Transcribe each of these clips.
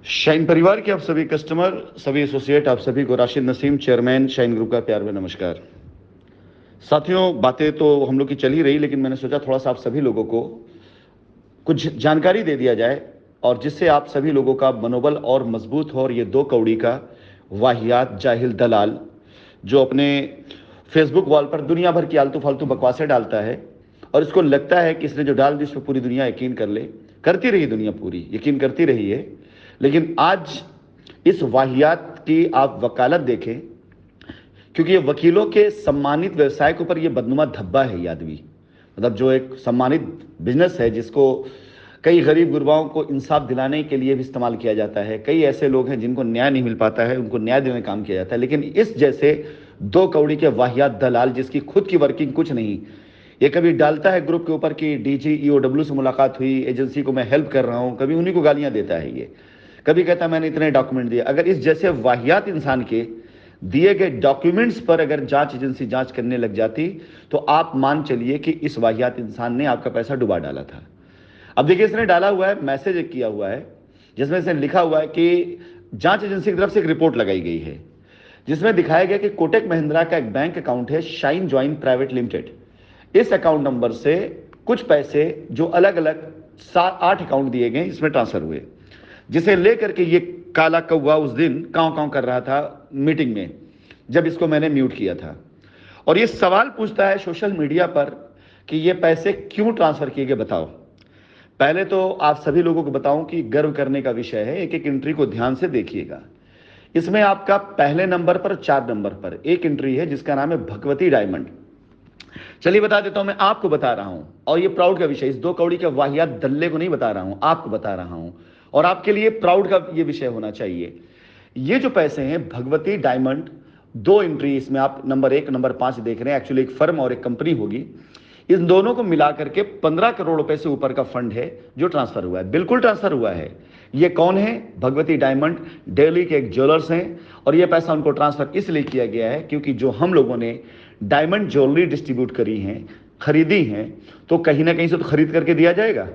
Shine परिवार के आप सभी कस्टमर, सभी एसोसिएट, आप सभी को Rashid Naseem, chairman shine group का प्यार में नमस्कार। साथियों, बातें तो हम लोग की चल ही रही, लेकिन मैंने सोचा थोड़ा सा आप सभी लोगों को कुछ जानकारी दे दिया जाए और जिससे आप सभी लोगों का मनोबल और मजबूत हो। और ये दो कौड़ी का वाहियात जाहिल दलाल जो अपने फेसबुक वॉल पर दुनिया भर की आलतू फालतू बकवासें डालता है और इसको लगता है कि इसने जो डाल दी उस पर पूरी दुनिया यकीन कर ले, करती रही, दुनिया पूरी यकीन करती रही है। लेकिन आज इस वाहियात की आप वकालत देखें, क्योंकि ये वकीलों के सम्मानित व्यवसाय के ऊपर ये बदनुमा धब्बा है। ये आदमी मतलब जो एक सम्मानित बिजनेस है जिसको कई गरीब गुरबाओं को इंसाफ दिलाने के लिए भी इस्तेमाल किया जाता है। कई ऐसे लोग हैं जिनको न्याय नहीं मिल पाता है, उनको न्याय देने का काम किया जाता है। लेकिन इस जैसे दो कौड़ी के वाहियात दलाल जिसकी खुद की वर्किंग कुछ नहीं, ये कभी डालता है ग्रुप के ऊपर कि डीजी ईओडब्ल्यू से मुलाकात हुई, एजेंसी को मैं हेल्प कर रहा हूं, कभी उन्हीं को गालियां देता है। ये कभी कहता है मैंने इतने डॉक्यूमेंट दिए। अगर इस जैसे वाहियात इंसान के दिए गए डॉक्यूमेंट्स पर अगर जांच एजेंसी जांच करने लग जाती तो आप मान चलिए कि इस वाहियात इंसान ने आपका पैसा डुबा डाला था। अब देखिए, इसने डाला हुआ है, मैसेज एक किया हुआ है जिसमें इसने लिखा हुआ है कि जांच एजेंसी की तरफ से एक रिपोर्ट लगाई गई है जिसमें दिखाया गया कि कोटक महिंद्रा का एक बैंक अकाउंट है शाइन जॉइन प्राइवेट लिमिटेड। इस अकाउंट नंबर से कुछ पैसे जो अलग अलग 7-8 अकाउंट दिए गए इसमें ट्रांसफर हुए, जिसे लेकर के ये काला कौवा उस दिन कांव कांव कर रहा था मीटिंग में जब इसको मैंने म्यूट किया था। और ये सवाल पूछता है सोशल मीडिया पर कि ये पैसे क्यों ट्रांसफर किए गए, बताओ। पहले तो आप सभी लोगों को बताऊं कि गर्व करने का विषय है। एक एक एंट्री को ध्यान से देखिएगा। इसमें आपका पहले नंबर पर 4 नंबर पर एक एंट्री है जिसका नाम है भगवती डायमंड। चलिए बता देता हूं, मैं आपको बता रहा हूं और ये प्राउड का विषय, इस दो कौड़ी के वाहियात दल्ले को नहीं बता रहा हूं, आपको बता रहा हूं और आपके लिए प्राउड का ये विषय होना चाहिए। ये जो पैसे हैं भगवती डायमंड, दो एंट्री इसमें आप नंबर 1 नंबर 5 देख रहे हैं, एक्चुअली एक फर्म और एक कंपनी होगी। इन दोनों को मिलाकर के 15 करोड़ रुपए से ऊपर का फंड है जो ट्रांसफर हुआ है, बिल्कुल ट्रांसफर हुआ है। ये कौन है? भगवती डायमंड दिल्ली के एक ज्वेलर्स हैं और ये पैसा उनको ट्रांसफर इसलिए किया गया है क्योंकि जो हम लोगों ने डायमंड ज्वेलरी डिस्ट्रीब्यूट करी हैं, खरीदी हैं, तो कहीं ना कहीं से तो खरीद करके दिया जाएगा।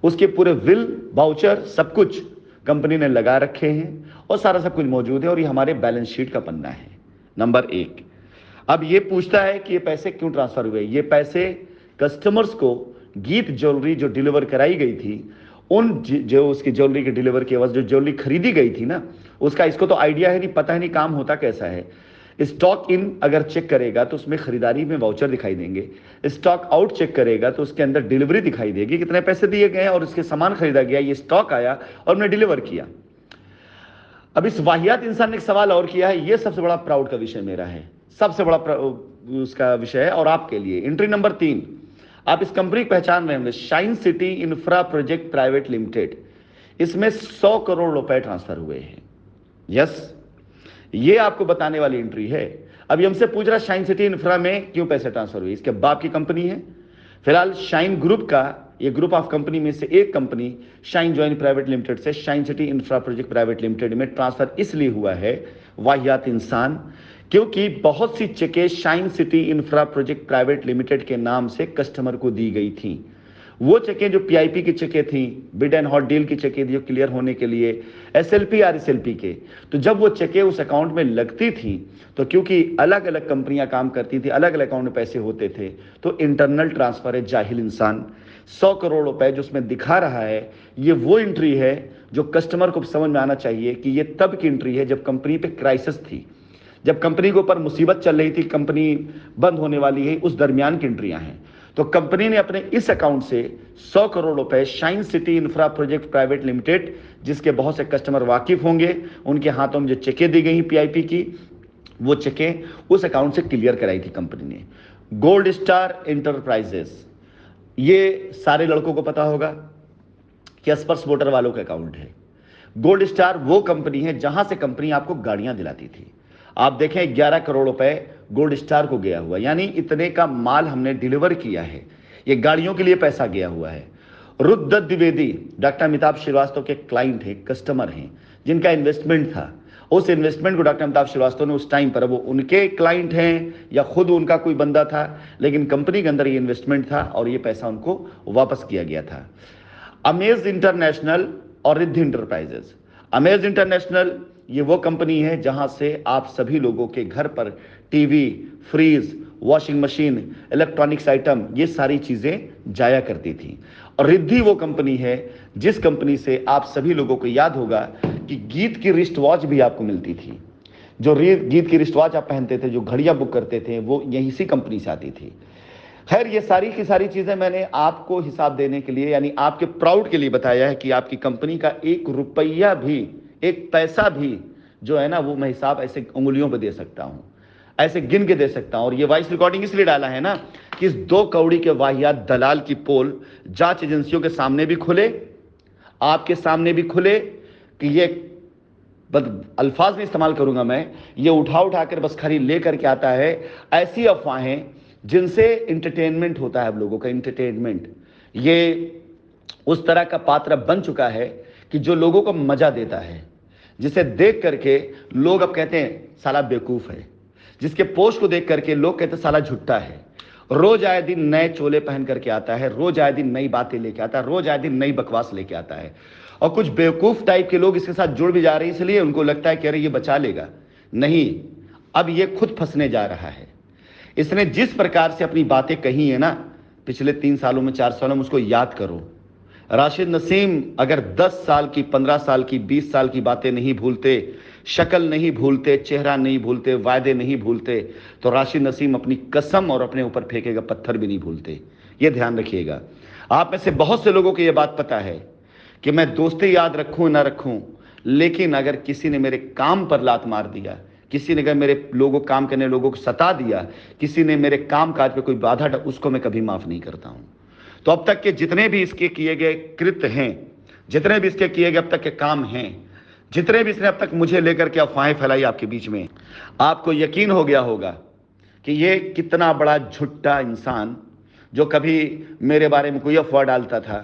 उसके पूरे विल वाउचर सब कुछ कंपनी ने लगा रखे हैं और सारा सब कुछ मौजूद है और ये हमारे बैलेंस शीट का पन्ना है नंबर 1। अब ये पूछता है कि ये पैसे क्यों ट्रांसफर हुए। ये पैसे कस्टमर्स को गीत ज्वेलरी जो डिलीवर कराई गई थी, उन जो उसकी ज्वेलरी के डिलीवर की जो ज्वेलरी खरीदी गई थी ना, उसका इसको तो आइडिया है नहीं, पता है नहीं काम होता कैसा है। स्टॉक इन अगर चेक करेगा तो उसमें खरीदारी में वाउचर दिखाई देंगे, स्टॉक आउट चेक करेगा तो उसके अंदर डिलीवरी दिखाई देगी, कितने पैसे दिए गए और उसके सामान खरीदा गया, ये स्टॉक आया और हमने डिलीवर किया। अब इस वाहियात इंसान ने एक सवाल और किया है, ये सबसे बड़ा प्राउड का विषय मेरा है, सबसे बड़ा उसका विषय है और आपके लिए। एंट्री नंबर 3, आप इस कंपनी की पहचान रहे होंगे, shine City Infra Project Private limited. इसमें 100 करोड़ रुपए ट्रांसफर हुए हैं। यस, ये आपको बताने वाली एंट्री है। अभी हमसे पूछ रहा शाइन सिटी इंफ्रा में क्यों पैसे ट्रांसफर हुए, इसके बाप की कंपनी है। फिलहाल शाइन ग्रुप का, ये ग्रुप ऑफ कंपनी में से एक company Shine Join Private Limited से Shine City Infra Project Private Limited में ट्रांसफर इसलिए हुआ है वाहियात इंसान, क्योंकि बहुत सी चेकें Shine City Infra Project Private Limited के नाम से कस्टमर को दी गई थी। वो चेकें जो पीआईपी की चेकें थी, बिड एंड हॉट डील की चेकें जो क्लियर होने के लिए, एसएलपी आरएसएलपी के, तो जब वो चेकें उस अकाउंट में लगती थी तो क्योंकि अलग अलग कंपनियां काम करती थी, अलग अलग अकाउंट में पैसे होते थे, तो इंटरनल ट्रांसफर है जाहिल इंसान। 100 करोड़ रुपए जो उसमें दिखा रहा है, ये वो एंट्री है जो कस्टमर को समझ में आना चाहिए कि ये तब की एंट्री है जब कंपनी पे क्राइसिस थी, जब कंपनी के ऊपर मुसीबत चल रही थी, कंपनी बंद होने वाली है, उस दरमियान की एंट्रियां हैं। तो कंपनी ने अपने इस अकाउंट से 100 करोड़ रुपए shine City Infra Project Private limited, जिसके बहुत से कस्टमर वाकिफ होंगे, उनके हाथों में जो चेकें दी गई पीआईपी की, वो चेकें उस अकाउंट से क्लियर कराई थी कंपनी ने। गोल्ड स्टार एंटरप्राइजेस, ये सारे लड़कों को पता होगा कि स्पर्श मोटर वालों का अकाउंट है। गोल्ड स्टार वो कंपनी है जहां से कंपनी आपको गाड़ियां दिलाती थी। आप देखें 11 करोड़ रुपए गोल्ड स्टार को गया हुआ, यानी इतने का माल हमने डिलीवर किया है, ये गाड़ियों के लिए पैसा गया हुआ है। रुद्रदत्त द्विवेदी डॉक्टर अमिताभ श्रीवास्तव के क्लाइंट हैं, कस्टमर हैं, जिनका इन्वेस्टमेंट था। उस इन्वेस्टमेंट को डॉक्टर अमिताभ श्रीवास्तव ने उस टाइम पर, वो उनके क्लाइंट हैं या खुद उनका कोई बंदा था, लेकिन कंपनी के अंदर ये इन्वेस्टमेंट था और ये पैसा उनको वापस किया गया था। अमेज इंटरनेशनल और रिद्धि इंटरप्राइजेस, अमेज इंटरनेशनल ये वो कंपनी है जहां से आप सभी लोगों के घर पर TV, fridge, washing machine, electronics item, ये सारी चीजें जाया करती थी। और रिद्धि वो कंपनी है जिस कंपनी से आप सभी लोगों को याद होगा कि गीत की रिस्ट वॉच भी आपको मिलती थी। जो गीत की रिस्ट वॉच आप पहनते थे, जो घड़ियां बुक करते थे, वो यही सी कंपनी से आती थी। खैर, ये सारी की सारी चीजें मैंने आपको हिसाब देने के लिए, यानी आपके प्राउड के लिए बताया है कि आपकी कंपनी का 1 रुपया भी, 1 पैसा भी जो है ना, वो मैं हिसाब ऐसे उंगलियों पे दे सकता हूं, ऐसे गिन के दे सकता हूं। और ये वॉइस रिकॉर्डिंग इसलिए डाला है ना कि इस 2 कौड़ी के वाहियात दलाल की पोल जांच एजेंसियों के सामने भी खुले, आपके सामने भी खुले कि ये अल्फाज नहीं इस्तेमाल करूंगा मैं, ये उठा कर बस खरी लेकर के आता है ऐसी अफवाहें जिनसे इंटरटेनमेंट होता है। अब लोगों का इंटरटेनमेंट ये उस तरह का पात्र बन चुका है कि जो लोगों को मजा देता है, जिसे देख करके लोग अब कहते हैं साला बेवकूफ है, जिसके पोस्ट को देख करके लोग कहते हैं साला झुट्टा है। रोज आए दिन नए चोले पहन करके आता है, रोज आए दिन नई बातें लेके आता है, रोज आए दिन नई बकवास लेके आता है। और कुछ बेवकूफ टाइप के लोग इसके साथ जुड़ भी जा रहे हैं, इसलिए उनको लगता है कि अरे ये बचा लेगा। नहीं, अब ये खुद फंसने जा रहा है। इसने जिस प्रकार से अपनी बातें कही है ना पिछले 3 सालों में, 4 सालों में, उसको याद करो। राशिद नसीम अगर 10 साल की, 15 साल की, 20 साल की बातें नहीं भूलते, शक्ल नहीं भूलते, चेहरा नहीं भूलते, वायदे नहीं भूलते, तो राशिद नसीम अपनी कसम और अपने ऊपर फेंकेगा पत्थर भी नहीं भूलते। ये ध्यान रखिएगा। आप में से बहुत से लोगों को यह बात पता है कि मैं दोस्ती याद रखूं ना रखूं, लेकिन अगर किसी ने मेरे काम पर लात मार दिया, किसी ने अगर मेरे लोगों काम करने लोगों को सता दिया, किसी ने मेरे काम काज पे कोई बाधा, उसको मैं कभी माफ नहीं करता हूं। तो अब तक के जितने भी इसके किए गए कृत्य हैं, जितने भी इसके किए गए अब तक के काम हैं, जितने भी इसने अब तक मुझे लेकर के अफवाहें फैलाई आपके बीच में, आपको यकीन हो गया होगा कि ये कितना बड़ा झूठा इंसान, जो कभी मेरे बारे में कोई अफवाह डालता था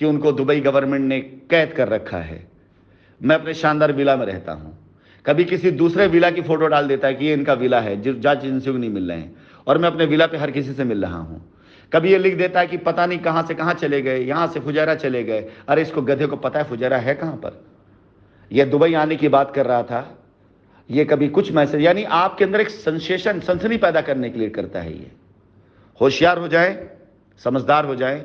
कि उनको दुबई गवर्नमेंट ने कैद कर रखा है। मैं अपने शानदार विला में रहता हूं, कभी किसी दूसरे विला की फोटो डाल देता है कि ये इनका विला है, जांच एजेंसियों को नहीं मिल रहे हैं, और मैं अपने विला पे हर किसी से मिल रहा हूं। कभी ये लिख देता है कि पता नहीं कहां से कहां चले गए, यहां से फुजैरा चले गए। अरे इसको गधे को पता है फुजैरा है कहां पर। यह दुबई आने की बात कर रहा था, ये कभी कुछ मैसेज, यानी आपके अंदर एक सेंसेशन, सनसनी पैदा करने के लिए करता है। ये होशियार हो जाए, समझदार हो जाए,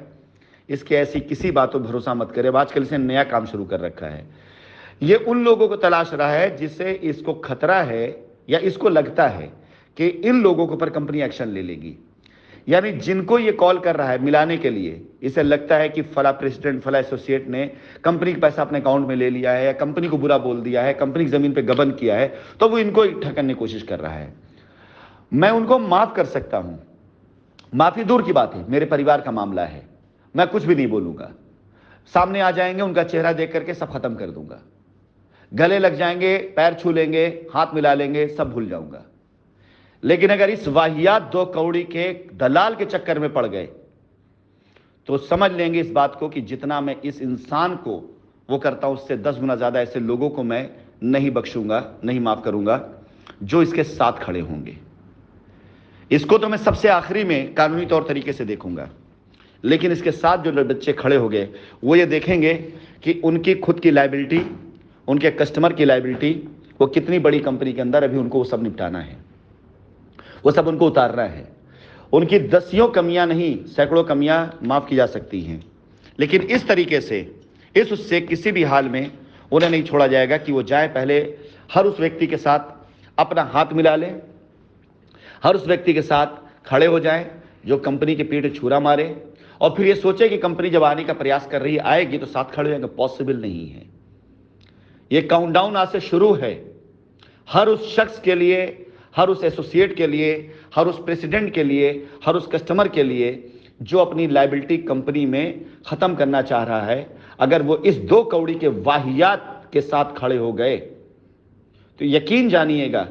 इसके ऐसी किसी बातों पर भरोसा मत करे। आजकल इसने नया काम शुरू कर रखा है। ये उन लोगों को तलाश रहा है जिससे इसको खतरा है या इसको लगता है कि इन लोगों के ऊपर कंपनी एक्शन ले लेगी। यानी जिनको ये कॉल कर रहा है मिलाने के लिए, इसे लगता है कि फला प्रेसिडेंट, फला एसोसिएट ने कंपनी का पैसा अपने अकाउंट में ले लिया है, या कंपनी को बुरा बोल दिया है, कंपनी की जमीन पे गबन किया है, तो वो इनको ठगने की कोशिश कर रहा है। मैं उनको माफ कर सकता हूं, माफी दूर की बात है, मेरे परिवार का मामला है, मैं कुछ भी नहीं बोलूंगा। सामने आ जाएंगे, उनका चेहरा देख करके सब खत्म कर दूंगा, गले लग जाएंगे, पैर छू लेंगे, हाथ मिला लेंगे, सब भूल जाऊंगा। लेकिन अगर इस वाहियात 2 कौड़ी के दलाल के चक्कर में पड़ गए तो समझ लेंगे इस बात को कि जितना मैं इस इंसान को वो करता हूं, उससे 10 गुना ज्यादा ऐसे लोगों को मैं नहीं बख्शूंगा, नहीं माफ करूंगा, जो इसके साथ खड़े होंगे। इसको तो मैं सबसे आखिरी में कानूनी तौर तरीके से देखूंगा, लेकिन इसके साथ जो बच्चे खड़े हो गए वो ये देखेंगे कि उनकी खुद की लायबिलिटी, उनके कस्टमर की लायबिलिटी, वो कितनी बड़ी कंपनी के अंदर अभी उनको वो सब निपटाना है, वो सब उनको उतारना है। उनकी 10 कमियां नहीं, सैकड़ों कमियां माफ की जा सकती हैं, लेकिन इस तरीके से, इस उससे किसी भी हाल में उन्हें नहीं छोड़ा जाएगा कि वो जाए, पहले हर उस व्यक्ति के साथ अपना हाथ मिला ले, हर उस व्यक्ति के साथ खड़े हो जाए जो कंपनी के पीठ छुरा मारे, और फिर ये सोचे कि कंपनी जब आने का प्रयास कर रही है, आएगी तो साथ खड़े हो जाएंगे। पॉसिबल नहीं है। ये काउंटडाउन आज से शुरू है। हर उस शख्स के लिए, हर उस एसोसिएट के लिए, हर उस प्रेसिडेंट के लिए, हर उस कस्टमर के लिए जो अपनी लायबिलिटी कंपनी में खत्म करना चाह रहा है, अगर वो इस 2 कौड़ी के वाहियात के साथ खड़े हो गए तो यकीन जानिएगा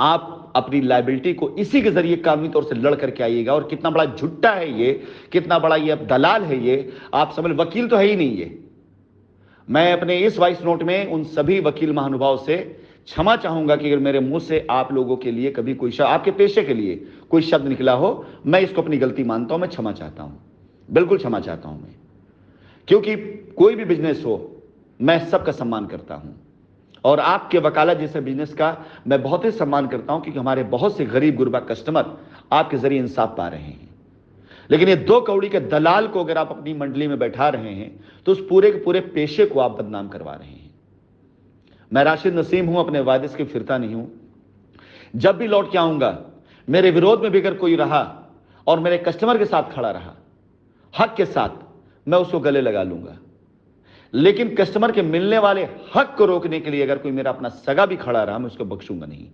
आप अपनी लायबिलिटी को इसी के जरिए कानूनी तौर से लड़ करके आइएगा। और कितना बड़ा झुट्टा है ये, कितना बड़ा ये दलाल है ये, आप समझ, वकील तो है ही नहीं ये। मैं अपने इस वॉइस नोट में उन सभी वकील महानुभाव से क्षमा चाहूंगा कि अगर मेरे मुंह से आप लोगों के लिए कभी कोई शब्द, आपके पेशे के लिए कोई शब्द निकला हो, मैं इसको अपनी गलती मानता हूं, मैं क्षमा चाहता हूं, बिल्कुल क्षमा चाहता हूं मैं। क्योंकि कोई भी बिजनेस हो, मैं सबका सम्मान करता हूं और आपके वकालत जैसे बिजनेस का मैं बहुत ही सम्मान करता हूं क्योंकि हमारे बहुत से गरीब गुरबा कस्टमर आपके जरिए इंसाफ पा रहे हैं। लेकिन ये 2 कौड़ी के दलाल को अगर आप अपनी मंडली में बैठा रहे हैं तो उस पूरे के पूरे पेशे को आप बदनाम करवा रहे हैं। मैं राशिद नसीम हूं, अपने वादे से फिरता नहीं हूं। जब भी लौट के आऊंगा, मेरे विरोध में भी अगर कोई रहा और मेरे कस्टमर के साथ खड़ा रहा हक के साथ, मैं उसको गले लगा लूंगा। लेकिन कस्टमर के मिलने वाले हक को रोकने के लिए अगर कोई मेरा अपना सगा भी खड़ा रहा, मैं उसको बख्शूंगा नहीं।